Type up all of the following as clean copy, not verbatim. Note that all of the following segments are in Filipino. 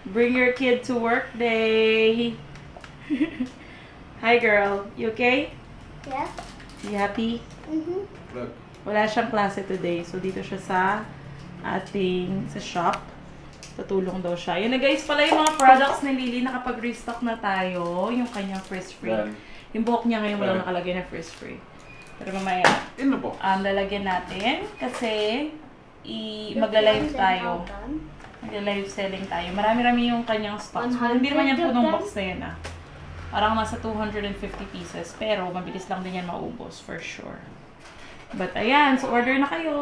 Bring your kid to work day. Hi girl, you okay? Yeah. You happy? Look. Wala siyang klase today. So dito siya sa shop. Tutulong daw siya. Yun na guys, pala yung mga products ni Lily nakapag-restock na tayo. Yung kanyang Frizz-Free. Yung buhok niya ngayon walang nakalagay na Frizz-Free. Pero mamaya, lalagyan natin kasi magla-live tayo. Magla-live selling tayo. Marami-rami yung kanyang stocks. Hindi naman yan punong box na yan ah. Parang nasa 250 pieces. Pero mabilis lang din yan maubos for sure. But ayan, so order na kayo!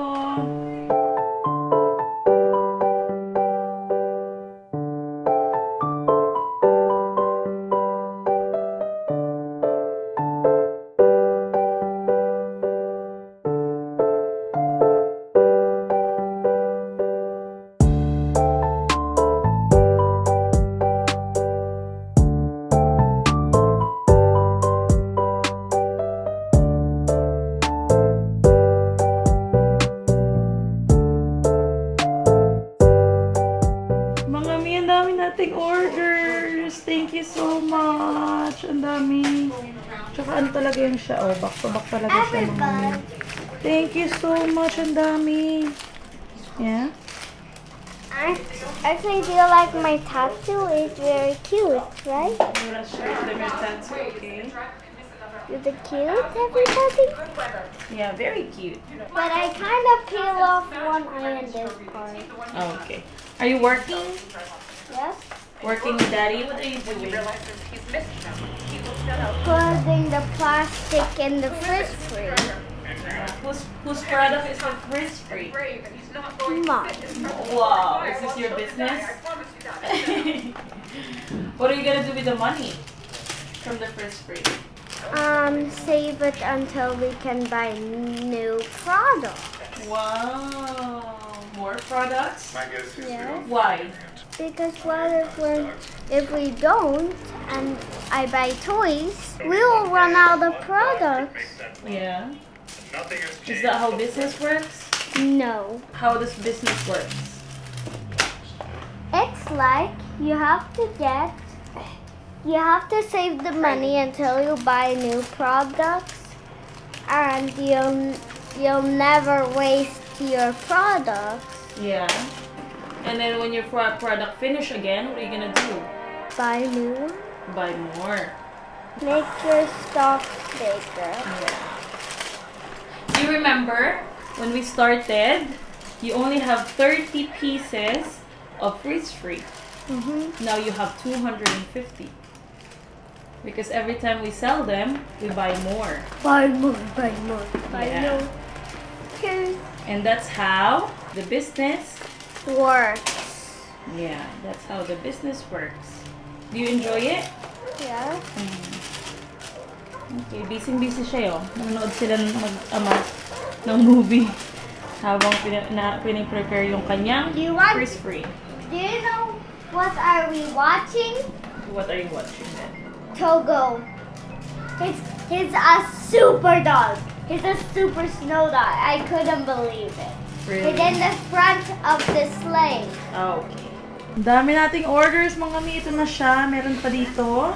Orders! Thank you so much! Ang dami. Tsaka ano talaga yung siya? Oh, back to back talaga siya. Mga thank you so much! Ang dami. Yeah? Actually, do you like my tattoo? It's very cute, right? Let's show them your tattoo, okay? Is it cute, everybody? Yeah, very cute. But I kind of peel off one eye in this part. Oh, okay. Are you working? Yes. Working with Daddy? What are you doing? Putting the plastic in the Frizz-Free. Whose product is the Frizz-Free? Mom. Wow, is this your business? What are you gonna do with the money from the Frizz-Free? Save it until we can buy new products. Wow, more products? Yes. Why? Because if we don't and I buy toys, we will run out of products. Yeah. Is that how business works? No. How does business work? It's like you have to save the money until you buy new products, and you'll never waste your products. Yeah. And then when your product finish again, what are you gonna do? Buy new. Buy more. Make your stock bigger. Yeah. Do you remember when we started, you only have 30 pieces of Frizz-Free. Now you have 250. Because every time we sell them, we buy more. Buy more, buy more, buy more. Okay. And that's how the business works. Yeah, that's how the business works. Do you enjoy it? Yeah. Okay, busy siya yun. Nanonood sila mag-ama ng movie habang piniprepare yung kanyang Frizz-Free. Do you know what are we watching? What are you watching then? Togo. He's a super dog. He's a super snow dog. I couldn't believe it. Really? He's in the front of the sleigh. Oh, okay. Ang dami nating orders, mga mi. Ito na siya. Meron pa dito.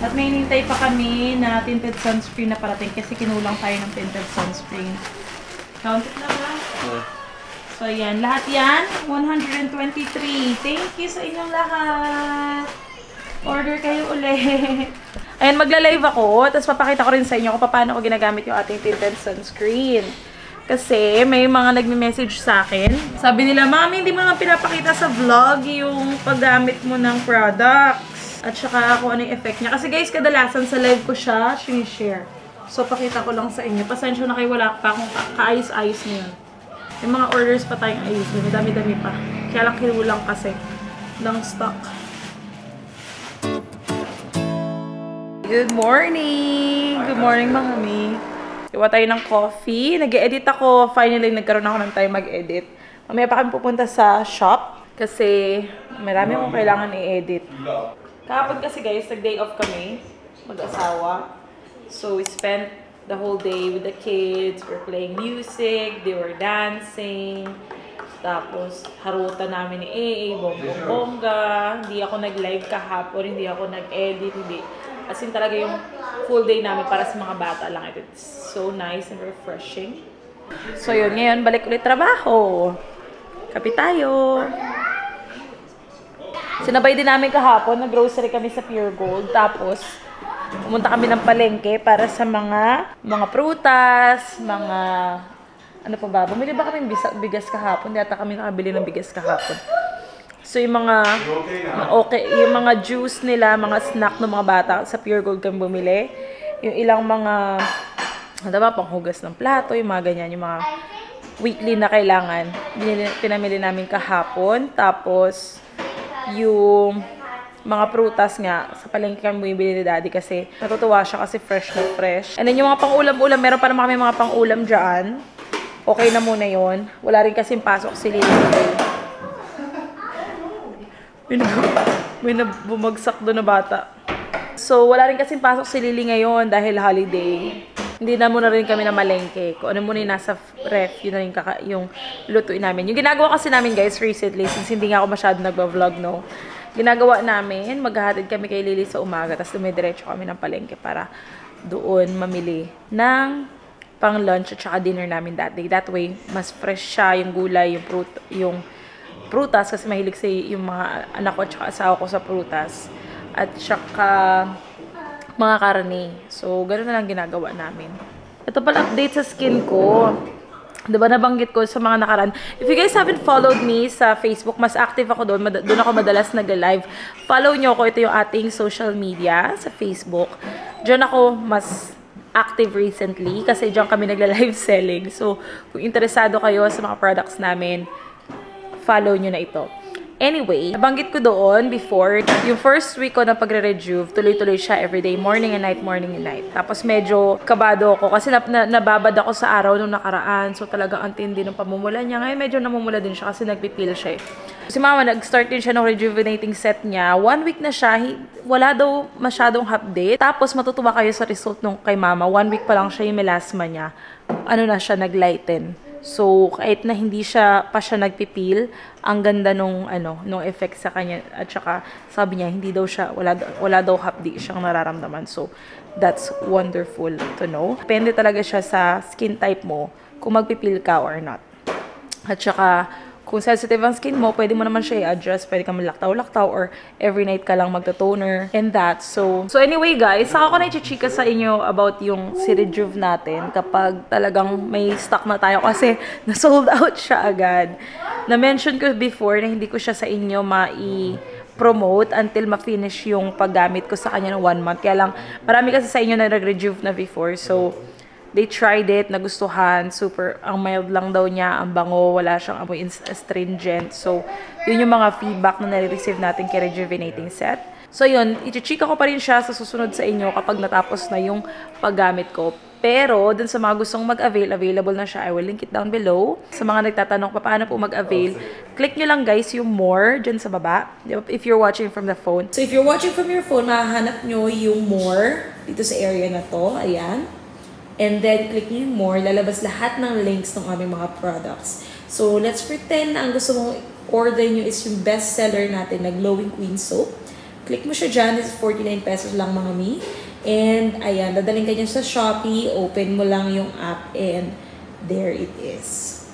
At may hinintay pa kami na tinted sunscreen na parating kasi kinulang tayo ng tinted sunscreen. Count it na ba? So, yan. Lahat yan, 123. Thank you sa inyong lahat. Order kayo ulit. Ayan, magla-live ako. Tapos papakita ko rin sa inyo kung paano ko ginagamit yung ating tinted sunscreen. Kasi may mga nagme-message sa akin. Sabi nila, Mami, hindi mo naman pinapakita sa vlog yung paggamit mo ng products. At saka kung ano yung effect niya. Kasi guys, kadalasan sa live ko siya, sinishare. So, pakita ko lang sa inyo. Pasensya na kayo, wala pa akong kaayos-ayos na yun. May mga orders pa tayong ayos. May dami-dami pa. Kaya lang kinulang kasi ng stock. Good morning! Good morning, mga mi. Iwa tayo ng coffee. Nag-edit ako. Finally, nagkaroon ako ng time mag-edit. Mamaya pa kami pupunta sa shop. Kasi marami akong kailangan i-edit. Kahapon kasi guys, nag-day off kami. Mag-asawa. So, we spent the whole day with the kids. We're playing music. They were dancing. Tapos, harutan namin ni AA, bongga. Hindi ako nag-live kahapon, hindi ako nag-edit, hindi. As in talaga yung full day namin para sa mga bata lang. It's so nice and refreshing. So yun, ngayon balik ulit trabaho. Kape tayo. Sinabay din namin kahapon, nag-grocery kami sa Pure Gold. Tapos, pumunta kami ng palengke para sa mga prutas, mga ano pa ba? Bumili ba kami bigas kahapon? Hindi ata kami nakabili ng bigas kahapon. So yung yung mga juice nila, mga snack ng mga bata sa Pure Gold kami bumili. Yung ilang mga panghugas ng plato, yung mga ganyan, yung mga weekly na kailangan. Pinamili namin kahapon. Tapos yung mga prutas nga, sa palengke kami bumibili ni Daddy kasi natutuwa siya kasi fresh na fresh. And then yung mga pang-ulam-ulam, meron pa naman kami mga pang-ulam dyan. Okay na muna yon. Wala rin kasing pasok si Lily today. May bumagsak doon na bata. So, wala rin kasing pasok si Lily ngayon dahil holiday. Hindi na muna rin kami na malengke. Kung ano muna yung nasa ref, yun na rin yung lutuin namin. Yung ginagawa kasi namin guys recently, since hindi nga ako masyado nagba-vlog, no? Ginagawa namin, maghahatid kami kay Lily sa umaga, tapos dumidiretso kami ng palengke para doon mamili ng pang lunch at saka dinner namin that day. That way, mas fresh siya yung gulay, yung prutas, kasi mahilig sa yung mga anak ko at saka asawa ko sa prutas. At saka mga karne. So, ganoon na lang ginagawa namin. Ito pala update sa skin ko. Diba nabanggit ko sa mga nakaraan. If you guys haven't followed me sa Facebook, mas active ako doon. Doon ako madalas nag-live. Follow nyo ako. Ito yung ating social media sa Facebook. Diyan ako mas active recently kasi diyan kami nagla-live selling. So, kung interesado kayo sa mga products namin, follow nyo na ito. Anyway, nabanggit ko doon before, yung first week ko na pagre-rejuve, tuloy-tuloy siya everyday, morning and night. Tapos medyo kabado ako kasi nababad ako sa araw nung nakaraan. So talagang ang tindi ng pamumula niya. Ngayon medyo namumula din siya kasi nagpipil siya eh. Si Mama, nag-start din siya ng rejuvenating set niya. 1 week na siya, wala daw masyadong update. Tapos matutuwa kayo sa result nung kay Mama. 1 week pa lang siya yung melasma niya. Ano na siya, nag-lighten. So, kahit na hindi pa siya nagpipil, ang ganda nung effect sa kanya. At saka, sabi niya, hindi daw siya, wala daw hapdi siyang nararamdaman. So, that's wonderful to know. Depende talaga siya sa skin type mo, kung magpipil ka or not. At saka, kung sensitive ang skin mo, pwede mo naman siya i-adjust. Pwede ka malaktaw-laktaw or every night ka lang magta-toner and that. So anyway guys, saka ko na i-chika sa inyo about yung si-rejuve natin kapag talagang may stock na tayo kasi na-sold out siya agad. Na-mention ko before na hindi ko siya sa inyo promote until ma-finish yung paggamit ko sa kanya ng 1 month. Kaya lang, marami kasi sa inyo na nag-rejuve na before. So, they tried it, nagustuhan, super, ang mild lang daw niya, ang bango, wala siyang amoy astringent. So, yun yung mga feedback na nare-receive natin kay Rejuvenating Set. So, yun, i-chika ko pa rin siya sa susunod sa inyo kapag natapos na yung paggamit ko. Pero, dun sa mga gustong mag-avail, available na siya. I will link it down below. Sa mga nagtatanong paano po mag-avail, click nyo lang guys yung more dyan sa baba. If you're watching from the phone. So, if you're watching from your phone, mahahanap nyo yung more dito sa area na to. Ayan. And then, click nyo yung more. Lalabas lahat ng links ng aming mga products. So, let's pretend na ang gusto mong order nyo is yung best seller natin na Glowing Queen Soap. Click mo siya dyan. It's 49 pesos lang mga mi. And, ayan, dadaling ka dyan sa Shopee. Open mo lang yung app and there it is.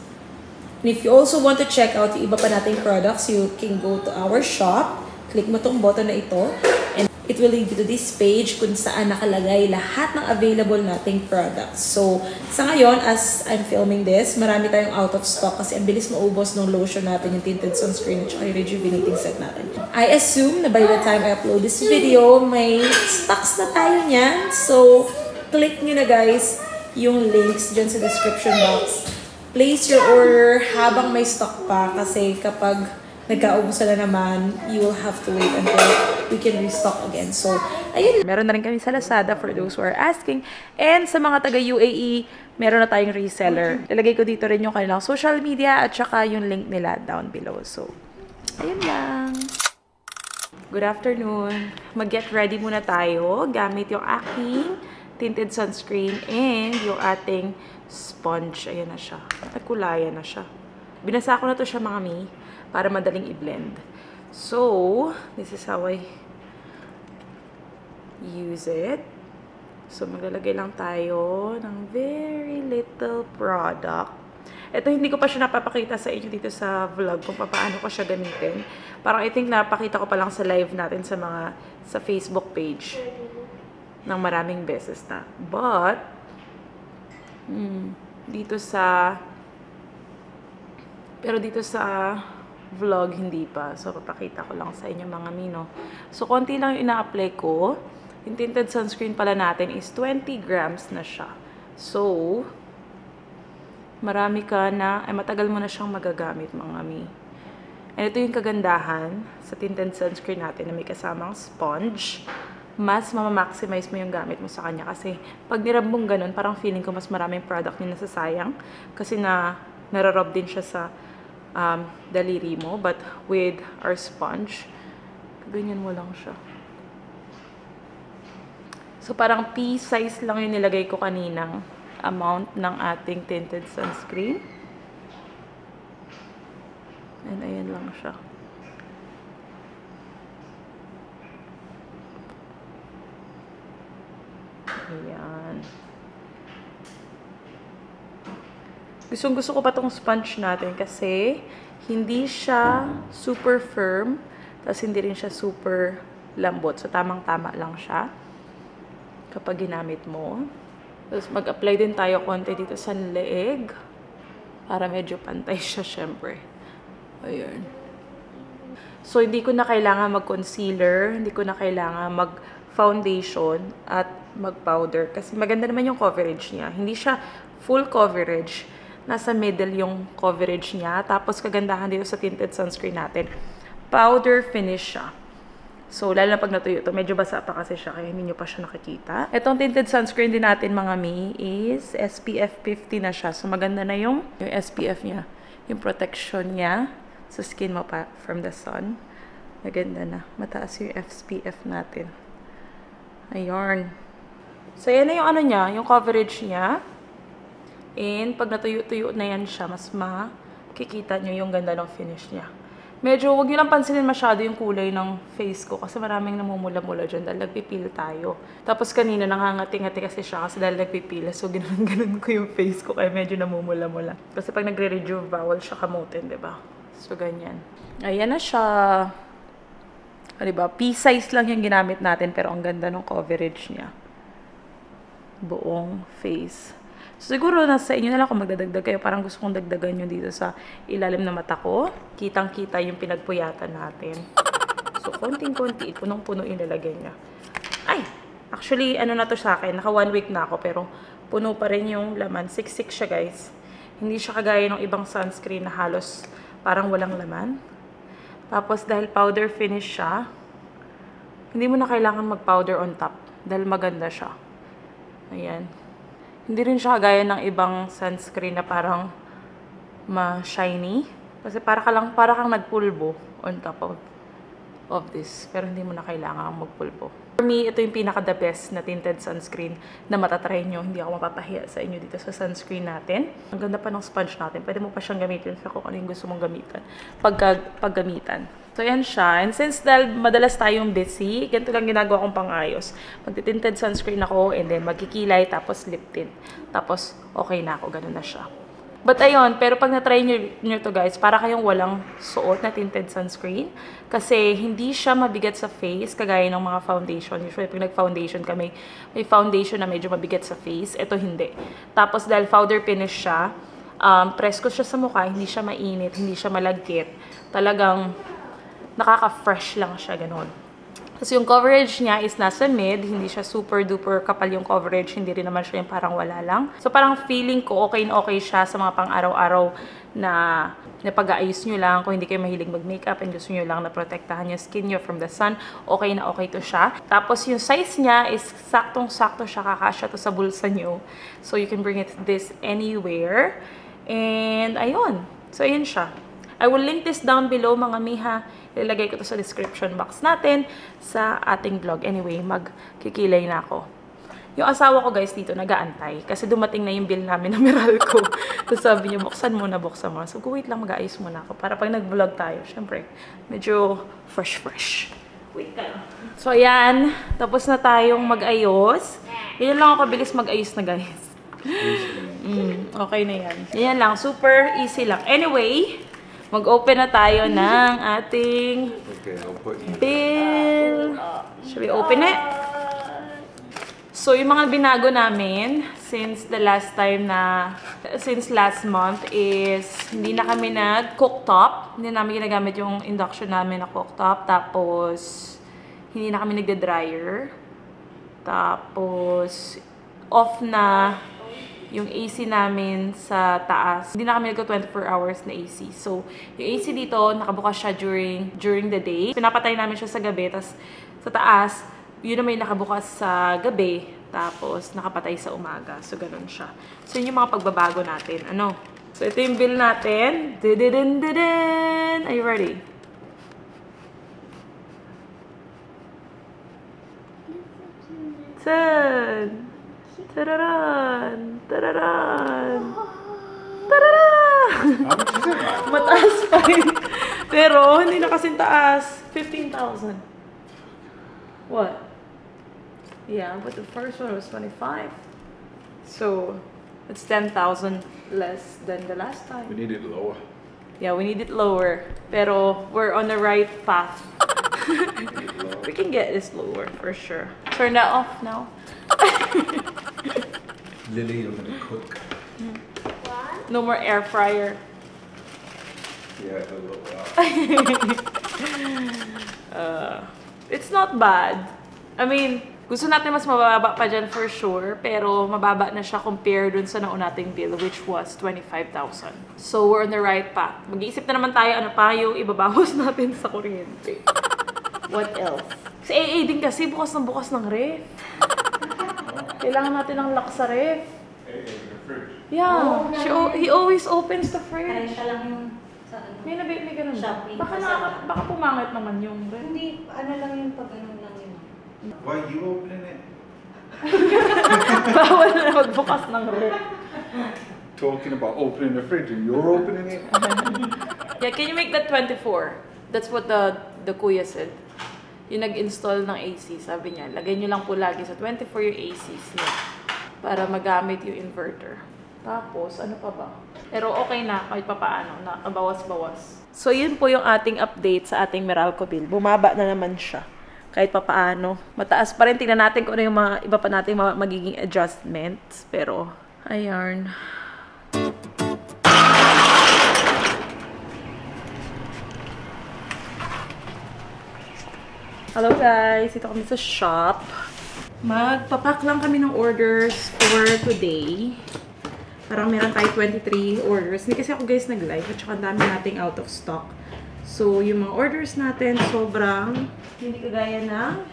And if you also want to check out yung iba pa nating products, you can go to our shop. Click mo tong button na ito. And it will lead you to this page kung saan nakalagay lahat ng available nating products. So, sa ngayon, as I'm filming this, marami tayong out of stock kasi ang bilis maubos ng lotion natin, yung tinted sunscreen at yung rejuvenating set natin. I assume na by the time I upload this video, may stocks na tayo niyan. So, click nyo na guys yung links dyan sa description box. Place your order habang may stock pa kasi kapag nagkaubusan na naman, you will have to wait until we can restock again. So, ayun. Meron na rin kami sa Lazada for those who are asking. And sa mga taga-UAE, meron na tayong reseller. Lalagay ko dito rin yung kanilang social media at saka yung link nila down below. So, ayun lang. Good afternoon. Mag-get ready muna tayo gamit yung aking tinted sunscreen and yung ating sponge. Ayan na siya. Nagkulayan na siya. Binasa ko na to siya, mga mi, para madaling i-blend. So, this is how I use it. So, maglalagay lang tayo ng very little product. Ito, hindi ko pa siya napapakita sa inyo dito sa vlog kung paano ko siya gamitin. Parang I think napakita ko pa lang sa live natin sa Facebook page ng maraming beses na. But, dito sa vlog, hindi pa. So, papakita ko lang sa inyo, mga mino. So, konti lang yung ina-apply ko. Yung tinted sunscreen pala natin is 20 grams na siya. So, marami ka na, matagal mo na siyang magagamit, mga mi. And ito yung kagandahan sa tinted sunscreen natin na may kasamang sponge. Mas mamamaximize mo yung gamit mo sa kanya. Kasi, pag nirab mong ganun, parang feeling ko mas maraming product yung nasasayang. Kasi nararob din siya sa daliri mo. But with our sponge, ganyan mo lang siya. So, parang pea size lang yung nilagay ko kaninang amount ng ating tinted sunscreen. And ayan lang siya. Ayan. Gustong-gusto ko pa tong sponge natin kasi hindi siya super firm, tapos hindi rin siya super lambot. So, tamang-tama lang siya kapag ginamit mo. Tapos, mag-apply din tayo konti dito sa leeg para medyo pantay siya, syempre. Ayan. So, hindi ko na kailangan mag-concealer, hindi ko na kailangan mag-foundation at mag-powder. Kasi maganda naman yung coverage niya. Hindi siya full coverage. Nasa middle yung coverage niya. Tapos, kagandahan dito sa tinted sunscreen natin. Powder finish siya. So, lalo na pag natuyo ito, medyo basa pa kasi siya, kaya hindi nyo pa siya nakikita. Itong tinted sunscreen din natin, mga mi, is SPF 50 na siya. So, maganda na yung SPF niya. Yung protection niya sa skin mo pa from the sun. Maganda na. Mataas yung SPF natin. Ayun. So, yan na yung ano niya, yung coverage niya. And, pag natuyo-tuyo na yan siya, mas makikita nyo yung ganda ng finish niya. Medyo, huwag nyo lang pansinin masyado yung kulay ng face ko kasi maraming namumula-mula dyan dahil nagpipil tayo. Tapos kanina, nangangati-ngati kasi siya kasi dahil nagpipil. So, ganoon ko yung face ko kaya medyo namumula-mula. Kasi pag nagre-rejuve, bawal siya kamutin, diba? So, ganyan. Ayan na siya. Diba? Pea-size lang yung ginamit natin pero ang ganda ng coverage niya. Buong face. So, siguro nasa inyo na lang kung magdadagdag kayo. Parang gusto kong dagdagan nyo dito sa ilalim na mata ko. Kitang-kita yung pinagpuyatan natin. So, konting-konti. Punong-puno yung lalagyan niya. Ay! Actually, ano na to sa akin. Naka 1 week na ako. Pero, puno pa rin yung laman. Siksik siya, guys. Hindi siya kagaya ng ibang sunscreen na halos parang walang laman. Tapos, dahil powder finish siya, hindi mo na kailangan mag-powder on top. Dahil maganda siya. Ayan. Hindi rin siya kagaya ng ibang sunscreen na parang ma-shiny. Kasi para kang nagpulbo on top of this. Pero hindi mo na kailangan magpulbo. For me, ito yung pinaka-the best na tinted sunscreen na matatry nyo. Hindi ako mapapahiya sa inyo dito sa sunscreen natin. Ang ganda pa ng sponge natin. Pwede mo pa siyang gamitin sa kung ano yung gusto mong gamitan. Paggamitan. So, yan siya. And since dahil madalas tayong busy, ganito lang ginagawa kong pang-ayos. Magti-tinted sunscreen ako, and then magkikilay, tapos lip tint. Tapos, okay na ako. Ganun na siya. But ayun, pero pag na-try nyo to guys, para kayong walang suot na tinted sunscreen. Kasi hindi siya mabigat sa face, kagaya ng mga foundation. Usually, pag nag-foundation ka, may foundation na medyo mabigat sa face. Ito hindi. Tapos, dahil powder finish siya, presko siya sa mukha, hindi siya mainit, hindi siya malagkit. Talagang nakaka-fresh lang siya, ganun. Kasi yung coverage niya is nasa mid, hindi siya super duper kapal yung coverage, hindi rin naman siya yung parang wala lang. So parang feeling ko okay na okay siya sa mga pang-araw-araw na pag-aayos nyo lang. Kung hindi kayo mahilig mag-makeup and gusto nyo lang na protektahan yung skin nyo from the sun, okay na okay to siya. Tapos yung size niya is saktong-sakto siya, kakasya to sa bulsa nyo. So you can bring this anywhere. And ayun. So ayun siya. I will link this down below, mga miha. Ilalagay ko to sa description box natin sa ating vlog. Anyway, magkikilay na ako. Yung asawa ko guys dito, nag-aantay. Kasi dumating na yung bill namin ng Meralco. Tapos sabi niya, buksan mo. So, wait lang, mag-aayos muna ako. Para pag nag-vlog tayo, syempre, medyo fresh. Wait ka lang. So, ayan. Tapos na tayong mag-ayos. Yan lang ako bilis mag-ayos na guys. Okay na yan. Yan lang. Super easy lang. Anyway, mag-open na tayo ng ating bill. Should we open it? So, yung mga binago namin since last month is hindi na kami nag-cooktop. Hindi namin ginagamit yung induction namin na cooktop. Tapos, hindi na kami nagda-dryer. Tapos, off na yung AC namin sa taas. Hindi na kami nagka 24 hours na AC. So, yung AC dito, nakabukas siya during the day. Pinapatay namin siya sa gabi. Tapos, sa taas, yun naman yung nakabukas sa gabi, tapos nakapatay sa umaga. So, ganun siya. So, yun yung mga pagbabago natin. Ano? So, ito yung bill natin. Dididin! Are you ready? Tan! Tararan! Tararan! Tararan! Mataas pa rin. Pero, hindi na kasing taas. 15,000. What? Yeah, but the first one was 25. So, it's 10,000 less than the last time. We need it lower. Yeah, we need it lower. Pero, we're on the right path. We can get this lower, for sure. Turn that off now. Lily, you're gonna cook. What? No more air fryer. Yeah, a little It's not bad. I mean, gusto natin mas mababa pa dyan for sure, pero mababa na siya compare dun sa nauna nating bill, which was 25,000. So, we're on the right path. Mag-iisip na naman tayo ano pa yung ibabawas natin sa kuryente. What else? Sa AA din kasi, bukas ng ref. Kailangan natin ng lock sa ref. Yeah, he always opens the fridge. Kaya lang yung sa ano. May nabili ka nun. Shopee. Baka pumangit naman yung ref. Hindi, ano lang yung pag ano lang yun. Why are you opening it? Bawal na magbukas ng ref. Talking about opening the fridge and you're opening it? Yeah, can you make that 24? That's what the kuya said. Yung nag-install ng AC, sabi niya, lagay niyo lang po lagi sa 24 yung ACs niya para magamit yung inverter. Tapos, ano pa ba? Pero okay na, kahit pa paano, nakabawas-bawas. So, yun po yung ating update sa ating Meralco bill. Bumaba na naman siya. Kahit pa paano. Mataas pa rin. Tingnan natin kung ano yung mga iba pa nating magiging adjustments. Pero, ayan. Hello guys! Ito kami sa shop. Magpapack lang kami ng orders for today. Parang meron tayo 23 orders. Hindi kasi ako guys nag-live at saka dami nating out of stock. So, yung mga orders natin sobrang hindi kagaya ng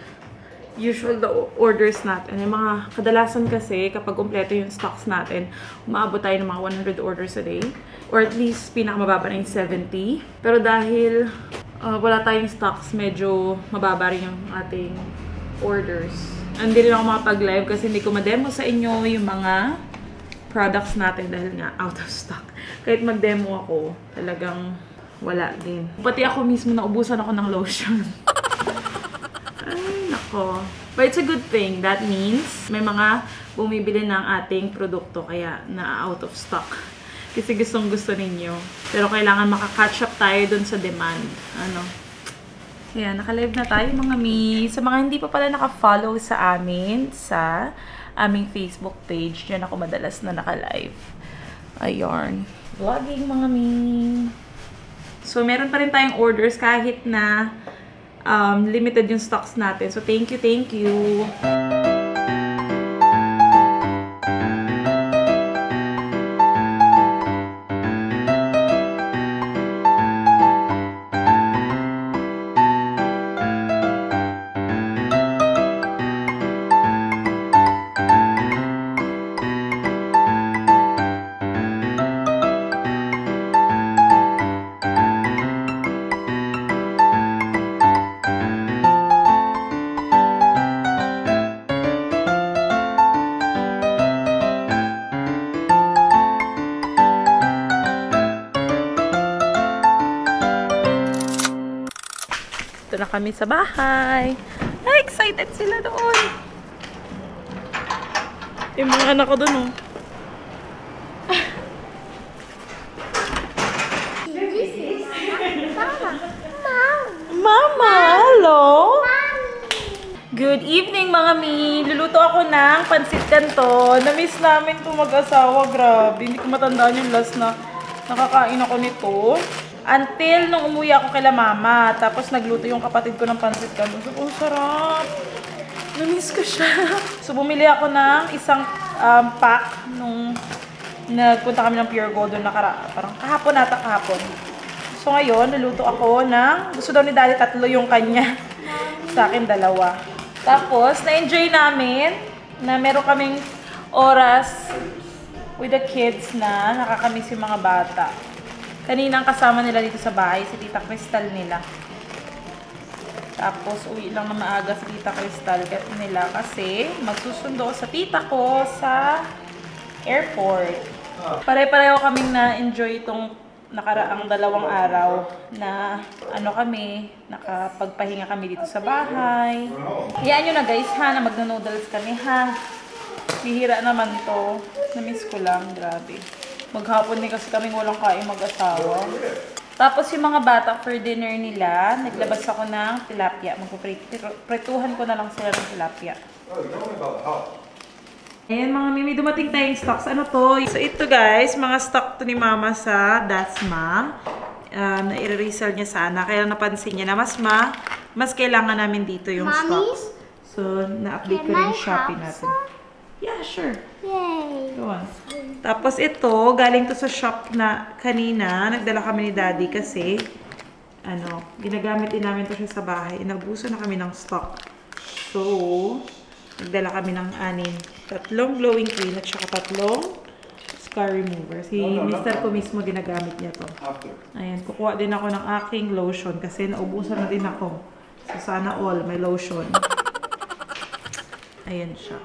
usual orders natin. Yung mga kadalasan kasi kapag kumpleto yung stocks natin, umaabot tayo ng mga 100 orders a day. Or at least pinakamababa na yung 70. Pero dahil wala tayong stocks, medyo mababa rin yung ating orders. Hindi rin ako makapag-live kasi hindi ko ma-demo sa inyo yung mga products natin dahil nga out of stock. Kahit mag-demo ako, talagang wala din. Pati ako mismo naubusan ako ng lotion. Ay, nako. But it's a good thing. That means may mga bumibili ng ating produkto kaya na out of stock. Kasi gustong-gusto ninyo. Pero kailangan maka-catch up tayo dun sa demand. Ano? Kaya, naka-live na tayo mga mi. Sa mga hindi pa pala naka-follow sa amin, sa aming Facebook page, dyan ako madalas na naka-live. Ayun. Vlogging mga mi. So, meron pa rin tayong orders kahit na limited yung stocks natin. So, thank you, thank you. Ito na kami sa bahay. Ay, excited sila doon. Yung mga anak ko doon, oh. Mama, hello? Good evening, mga mi. Luluto ako ng pansit canton. Na-miss namin ito mag-asawa. Grabe. Hindi ko matandaan yung last na nakakain ako nito. Until nung umuwi ako kila mama. Tapos nagluto yung kapatid ko ng pansit canton. So, ang sarap. Na-miss ko siya. So, bumili ako ng isang pack nung nagpunta kami ng Pure Gold doon parang kahapon. So, ngayon, luluto ako ng gusto daw ni Daddy 3 yung kanya. Sa akin 2. Tapos, na-enjoy namin na meron kaming oras with the kids na nakakamiss yung mga bata. Kaninang kasama nila dito sa bahay, si Tita Crystal nila. Tapos, uwi lang na maaga si Tita Crystal nila kasi magsusundo sa tita ko sa airport. Pare-pareho kaming na-enjoy itong nakaraang 2 araw na nakapagpahinga kami dito sa bahay. Hayaan nyo na guys ha, na magno-noodles kami ha. Bihira naman to. Na-miss ko lang, grabe. Maghapon din kasi kaming walang kain mag-asawa. Tapos yung mga bata for dinner nila, naglabas ako ng tilapia. Magpupretuhan ko na lang sila ng tilapia. Ayan mga mimi, dumating tayong stocks. Ano to? So ito guys, mga stock to ni mama sa Dasma. Na i-resell niya sana. Kaya napansin niya na mas kailangan namin dito yung stocks. So na-update ko rin yung Shopee natin. Yeah, sure. Yay! Go on. Tapos ito, galing to sa shop na kanina. Nagdala kami ni Daddy kasi ginagamit din namin to siya sa bahay. Nagbuso na kami ng stock. So, nagdala kami ng 3 glowing cream at saka 3 scar remover. Si Mr. ko mismo ginagamit niya to. Ayan, kukuha din ako ng aking lotion kasi naubusan na din ako. So, sana all may lotion. Ayan siya.